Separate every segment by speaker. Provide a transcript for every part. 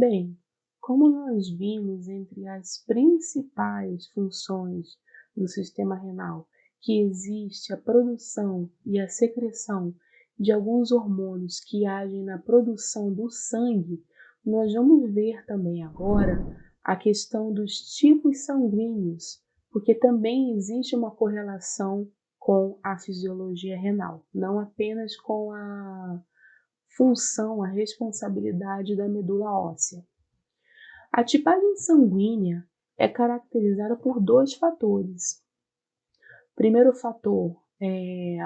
Speaker 1: Bem, como nós vimos, entre as principais funções do sistema renal, que existe a produção e a secreção de alguns hormônios que agem na produção do sangue, nós vamos ver também agora a questão dos tipos sanguíneos, porque também existe uma correlação com a fisiologia renal, não apenas com a função, a responsabilidade da medula óssea. A tipagem sanguínea é caracterizada por dois fatores. O primeiro fator é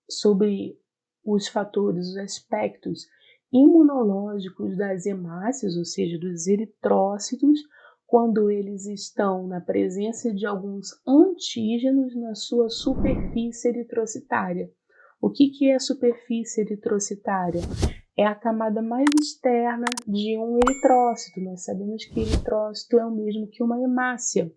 Speaker 1: sobre os fatores, os aspectos imunológicos das hemácias, ou seja, dos eritrócitos, quando eles estão na presença de alguns antígenos na sua superfície eritrocitária. O que é a superfície eritrocitária? É a camada mais externa de um eritrócito. Nós sabemos que eritrócito é o mesmo que uma hemácia.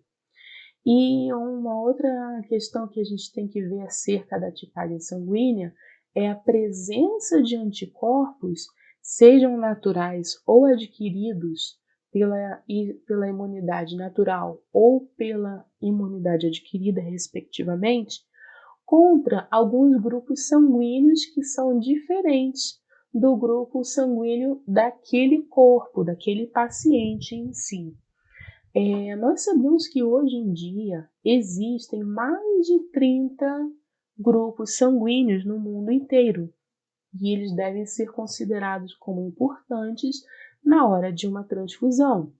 Speaker 1: E uma outra questão que a gente tem que ver acerca da tipagem sanguínea é a presença de anticorpos, sejam naturais ou adquiridos pela imunidade natural ou pela imunidade adquirida, respectivamente, contra alguns grupos sanguíneos que são diferentes do grupo sanguíneo daquele corpo, daquele paciente em si. Nós sabemos que hoje em dia existem mais de 30 grupos sanguíneos no mundo inteiro e eles devem ser considerados como importantes na hora de uma transfusão.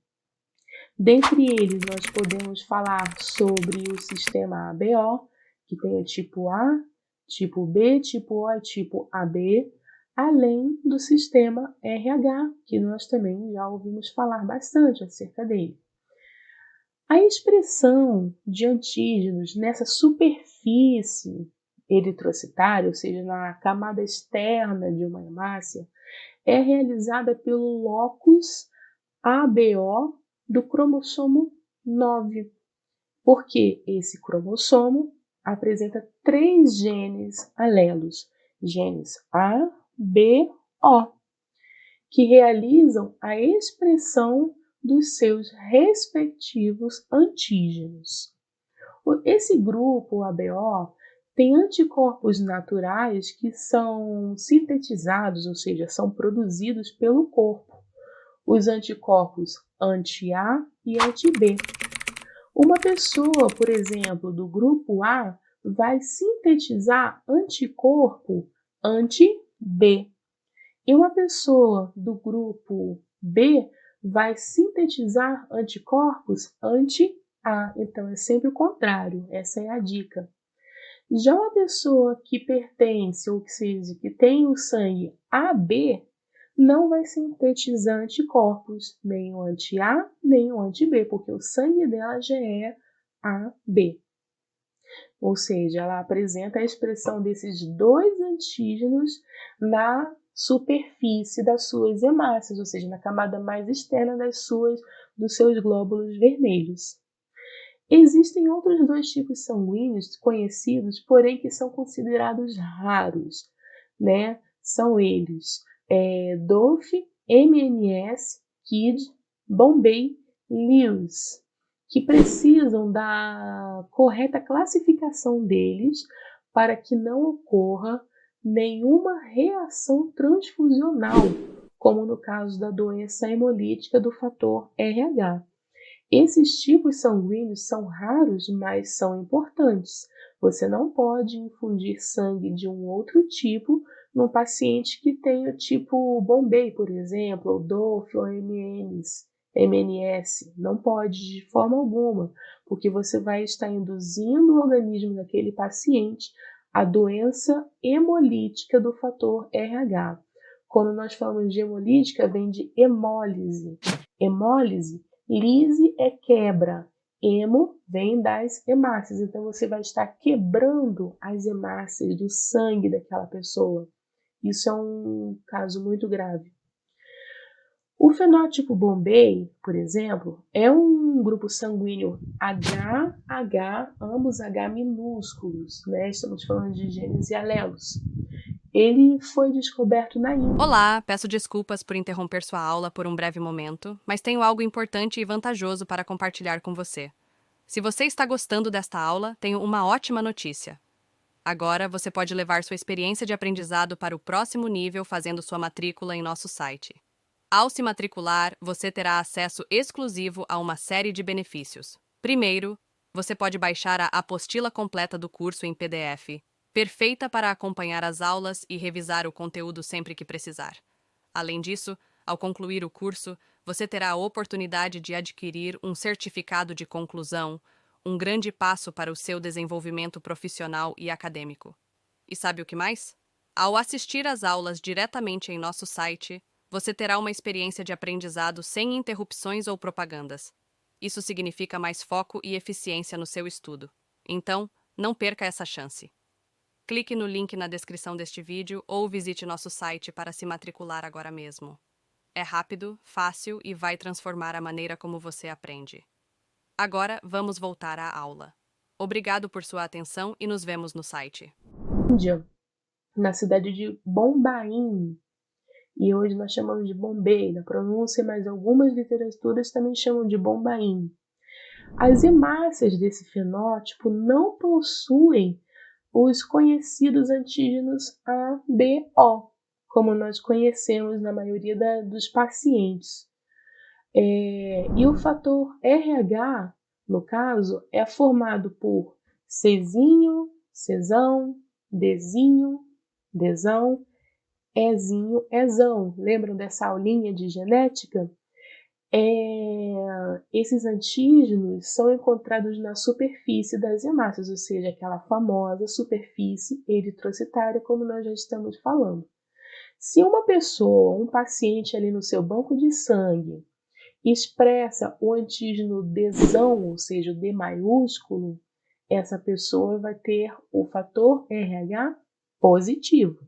Speaker 1: Dentre eles, nós podemos falar sobre o sistema ABO, que tem o tipo A, tipo B, tipo O e tipo AB, além do sistema RH, que nós também já ouvimos falar bastante acerca dele. A expressão de antígenos nessa superfície eritrocitária, ou seja, na camada externa de uma hemácia, é realizada pelo locus ABO do cromossomo 9, porque esse cromossomo apresenta 3 genes alelos, genes A, B, O, que realizam a expressão dos seus respectivos antígenos. Esse grupo ABO tem anticorpos naturais que são sintetizados, ou seja, são produzidos pelo corpo. Os anticorpos anti-A e anti-B. Uma pessoa, por exemplo, do grupo A vai sintetizar anticorpo anti-B. E uma pessoa do grupo B vai sintetizar anticorpos anti-A. Então, é sempre o contrário. Essa é a dica. Já uma pessoa que pertence, ou que seja, que tem o sangue AB, não vai sintetizar anticorpos, nem o anti-A, nem o anti-B, porque o sangue dela já é AB. Ou seja, ela apresenta a expressão desses dois antígenos na superfície das suas hemácias, ou seja, na camada mais externa dos seus glóbulos vermelhos. Existem outros dois tipos sanguíneos conhecidos, porém que são considerados raros, né? São eles DOF, MNS, KID, Bombay, Lewis, que precisam da correta classificação deles para que não ocorra nenhuma reação transfusional, como no caso da doença hemolítica do fator RH. Esses tipos sanguíneos são raros, mas são importantes. Você não pode infundir sangue de um outro tipo num paciente que tenha o tipo Bombay, por exemplo, ou DOF ou MNS. Não pode de forma alguma, porque você vai estar induzindo o organismo daquele paciente a doença hemolítica do fator RH. Quando nós falamos de hemolítica, vem de hemólise. Hemólise, lise é quebra, hemo vem das hemácias, então você vai estar quebrando as hemácias do sangue daquela pessoa. Isso é um caso muito grave. O fenótipo Bombay, por exemplo, é um grupo sanguíneo HH, ambos H minúsculos, né? Estamos falando de genes e alelos. Ele foi descoberto na Índia.
Speaker 2: Olá, peço desculpas por interromper sua aula por um breve momento, mas tenho algo importante e vantajoso para compartilhar com você. Se você está gostando desta aula, tenho uma ótima notícia. Agora você pode levar sua experiência de aprendizado para o próximo nível fazendo sua matrícula em nosso site. Ao se matricular, você terá acesso exclusivo a uma série de benefícios. Primeiro, você pode baixar a apostila completa do curso em PDF, perfeita para acompanhar as aulas e revisar o conteúdo sempre que precisar. Além disso, ao concluir o curso, você terá a oportunidade de adquirir um certificado de conclusão, um grande passo para o seu desenvolvimento profissional e acadêmico. E sabe o que mais? Ao assistir às aulas diretamente em nosso site, você terá uma experiência de aprendizado sem interrupções ou propagandas. Isso significa mais foco e eficiência no seu estudo. Então, não perca essa chance. Clique no link na descrição deste vídeo ou visite nosso site para se matricular agora mesmo. É rápido, fácil e vai transformar a maneira como você aprende. Agora, vamos voltar à aula. Obrigado por sua atenção e nos vemos no site.
Speaker 1: Índia, na cidade de Bombaim, e hoje nós chamamos de Bombay, na pronúncia, mas algumas literaturas também chamam de Bombaim. As hemácias desse fenótipo não possuem os conhecidos antígenos A, B, O, como nós conhecemos na maioria dos pacientes. E o fator RH, no caso, é formado por Czinho, Czão, Dzinho, Dzão, Ezinho, Ezão. Lembram dessa aulinha de genética? Esses antígenos são encontrados na superfície das hemácias, ou seja, aquela famosa superfície eritrocitária, como nós já estamos falando. Se uma pessoa, um paciente ali no seu banco de sangue, expressa o antígeno Dzão, ou seja, o D maiúsculo, essa pessoa vai ter o fator RH positivo.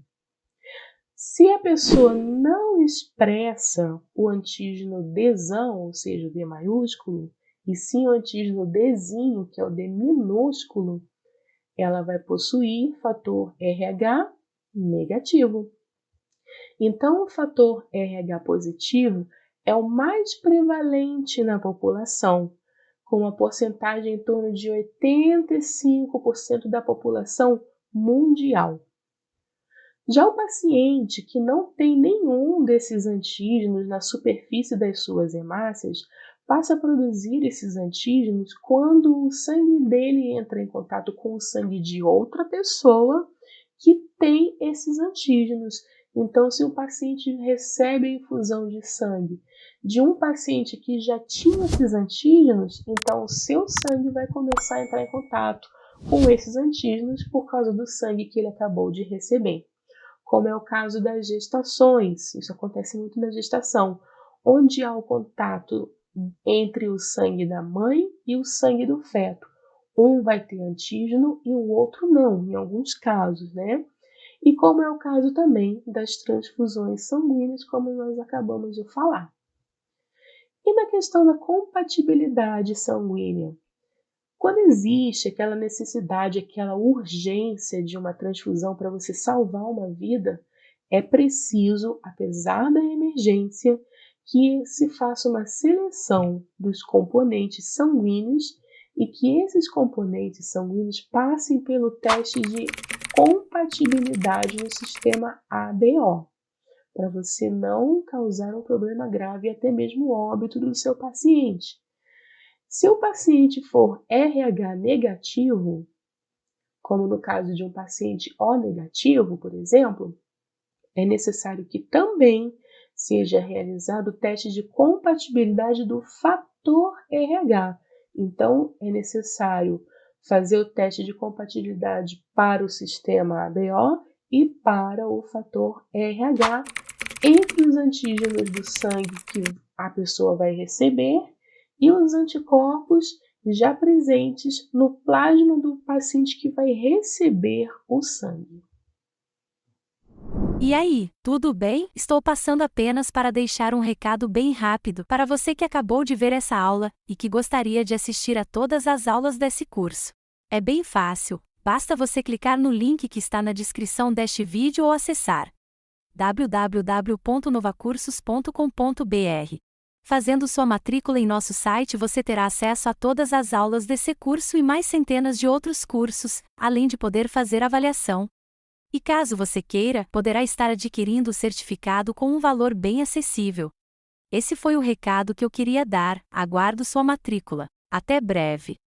Speaker 1: Se a pessoa não expressa o antígeno Dzão, ou seja, o D maiúsculo, e sim o antígeno Dzinho, que é o D minúsculo, ela vai possuir fator RH negativo. Então, o fator RH positivo é o mais prevalente na população, com uma porcentagem em torno de 85% da população mundial. Já o paciente que não tem nenhum desses antígenos na superfície das suas hemácias passa a produzir esses antígenos quando o sangue dele entra em contato com o sangue de outra pessoa que tem esses antígenos. Então, se o paciente recebe a infusão de sangue de um paciente que já tinha esses antígenos, então o seu sangue vai começar a entrar em contato com esses antígenos por causa do sangue que ele acabou de receber. Como é o caso das gestações, isso acontece muito na gestação, onde há o contato entre o sangue da mãe e o sangue do feto. Um vai ter antígeno e o outro não, em alguns casos, né? E como é o caso também das transfusões sanguíneas, como nós acabamos de falar. E na questão da compatibilidade sanguínea? Quando existe aquela necessidade, aquela urgência de uma transfusão para você salvar uma vida, é preciso, apesar da emergência, que se faça uma seleção dos componentes sanguíneos e que esses componentes sanguíneos passem pelo teste de compatibilidade no sistema ABO, para você não causar um problema grave e até mesmo o óbito do seu paciente. Se o paciente for RH negativo, como no caso de um paciente O negativo, por exemplo, é necessário que também seja realizado o teste de compatibilidade do fator RH. Então, é necessário fazer o teste de compatibilidade para o sistema ABO e para o fator RH entre os antígenos do sangue que a pessoa vai receber e os anticorpos já presentes no plasma do paciente que vai receber o sangue.
Speaker 3: E aí, tudo bem? Estou passando apenas para deixar um recado bem rápido para você que acabou de ver essa aula e que gostaria de assistir a todas as aulas desse curso. É bem fácil. Basta você clicar no link que está na descrição deste vídeo ou acessar www.novacursos.com.br. Fazendo sua matrícula em nosso site, você terá acesso a todas as aulas desse curso e mais centenas de outros cursos, além de poder fazer avaliação. E caso você queira, poderá estar adquirindo o certificado com um valor bem acessível. Esse foi o recado que eu queria dar. Aguardo sua matrícula. Até breve!